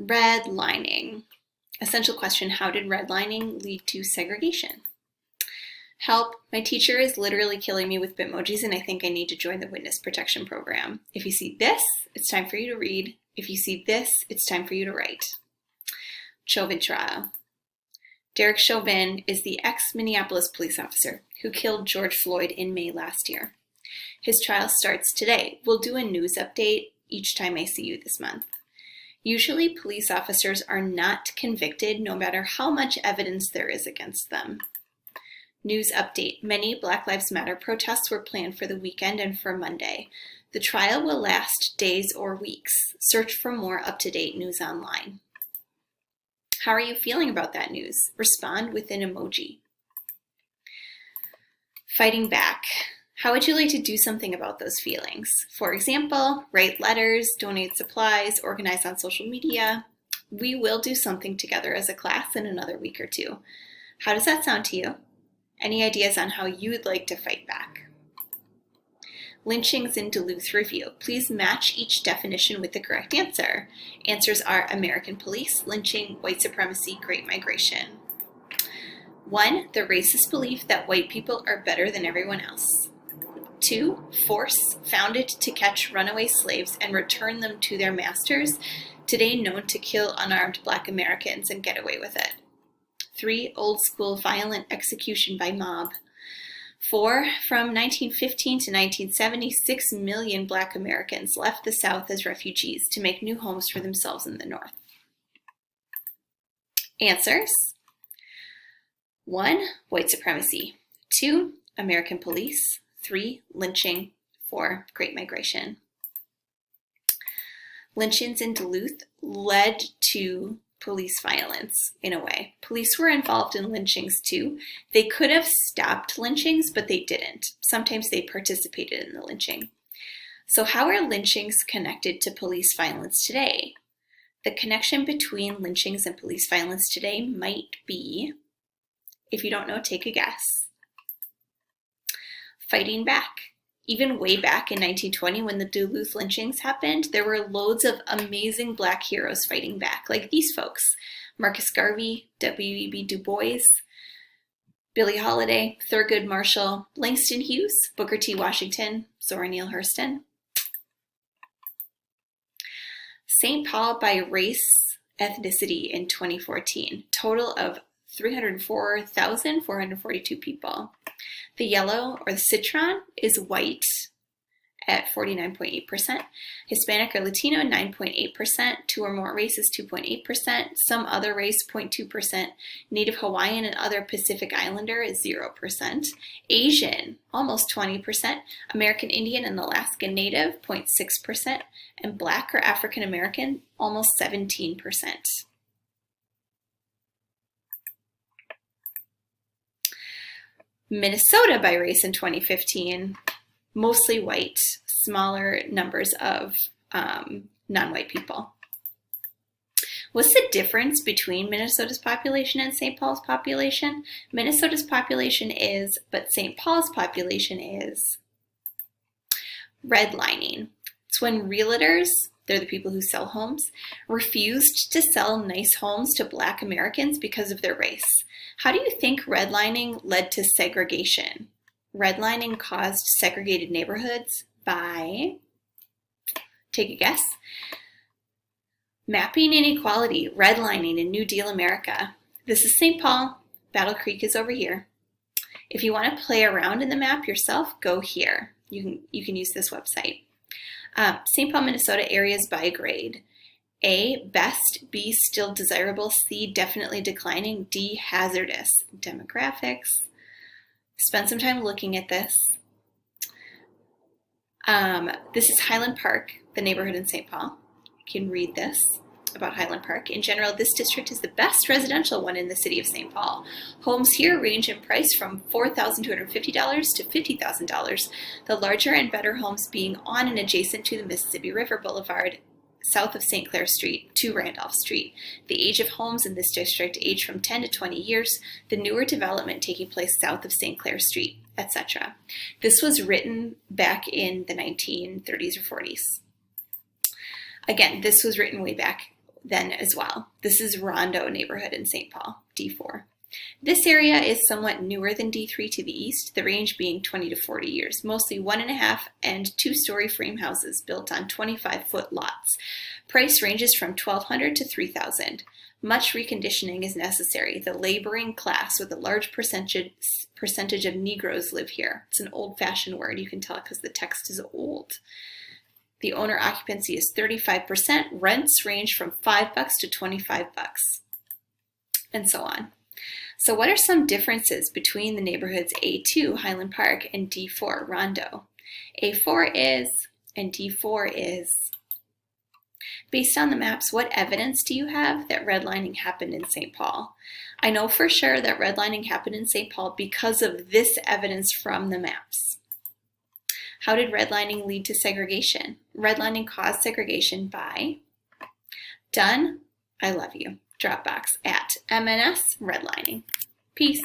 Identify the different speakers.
Speaker 1: Redlining. Essential question, how did redlining lead to segregation? Help, my teacher is literally killing me with Bitmojis and I think I need to join the witness protection program. If you see this, it's time for you to read. If you see this, it's time for you to write. Chauvin trial. Derek Chauvin is the ex-Minneapolis police officer who killed George Floyd in May last year. His trial starts today. We'll do a news update each time I see you this month. Usually, police officers are not convicted no matter how much evidence there is against them. News update. Many Black Lives Matter protests were planned for the weekend and for Monday. The trial will last days or weeks. Search for more up-to-date news online. How are you feeling about that news? Respond with an emoji. Fighting back. How would you like to do something about those feelings? For example, write letters, donate supplies, organize on social media. We will do something together as a class in another week or two. How does that sound to you? Any ideas on how you would like to fight back? Lynchings in Duluth review. Please match each definition with the correct answer. Answers are American police, lynching, white supremacy, Great Migration. 1. The racist belief that white people are better than everyone else. 2. Force, founded to catch runaway slaves and return them to their masters, today known to kill unarmed Black Americans and get away with it. 3. Old school violent execution by mob. 4. From 1915 to 1970, 6 million Black Americans left the South as refugees to make new homes for themselves in the North. Answers. 1. White supremacy. 2. American police. 3. Lynching. 4. Great Migration. Lynchings in Duluth led to police violence in a way. Police were involved in lynchings too. They could have stopped lynchings, but they didn't. Sometimes they participated in the lynching. So how are lynchings connected to police violence today? The connection between lynchings and police violence today might be, if you don't know, take a guess. Fighting back. Even way back in 1920 when the Duluth lynchings happened, there were loads of amazing Black heroes fighting back, like these folks. Marcus Garvey, W.E.B. Du Bois, Billie Holiday, Thurgood Marshall, Langston Hughes, Booker T. Washington, Zora Neale Hurston. St. Paul by race, ethnicity in 2014, total of 304,442 people. The yellow, or the citron, is white at 49.8%. Hispanic or Latino, 9.8%. 2 or more races, 2.8%. Some other race, 0.2%. Native Hawaiian and other Pacific Islander is 0%. Asian, almost 20%. American Indian and Alaskan Native, 0.6%. And Black or African American, almost 17%. Minnesota by race in 2015, mostly white, smaller numbers of non-white people. What's the difference between Minnesota's population and St. Paul's population? Minnesota's population is, but St. Paul's population is. Redlining. It's when realtors, they're the people who sell homes, refused to sell nice homes to Black Americans because of their race. How do you think redlining led to segregation? Redlining caused segregated neighborhoods by, take a guess, mapping inequality, redlining in New Deal America. This is St. Paul, Battle Creek is over here. If you want to play around in the map yourself, go here. You can use this website. St. Paul, Minnesota areas by grade. A, best, B, still desirable, C, definitely declining, D, hazardous. Demographics. Spend some time looking at this. This is Highland Park, the neighborhood in St. Paul. You can read this about Highland Park. In general, this district is the best residential one in the city of St. Paul. Homes here range in price from $4,250 to $50,000, the larger and better homes being on and adjacent to the Mississippi River Boulevard, south of St. Clair Street to Randolph Street. The age of homes in this district age from 10 to 20 years, the newer development taking place south of St. Clair Street, etc. This was written back in the 1930s or 40s. Again, this was written way back then as well. This is Rondo neighborhood in St. Paul, D4. This area is somewhat newer than D3 to the east, the range being 20 to 40 years, mostly 1.5 and 2-story frame houses built on 25-foot lots. Price ranges from $1,200 to $3,000. Much reconditioning is necessary. The laboring class with a large percentage of Negroes live here. It's an old-fashioned word, you can tell because the text is old. The owner occupancy is 35%. Rents range from $5 to $25, and so on. So what are some differences between the neighborhoods A2, Highland Park, and D4, Rondo? A4 is, and D4 is. Based on the maps, what evidence do you have that redlining happened in St. Paul? I know for sure that redlining happened in St. Paul because of this evidence from the maps. How did redlining lead to segregation? Redlining caused segregation by Done, I love you. Dropbox at MNS Redlining. Peace.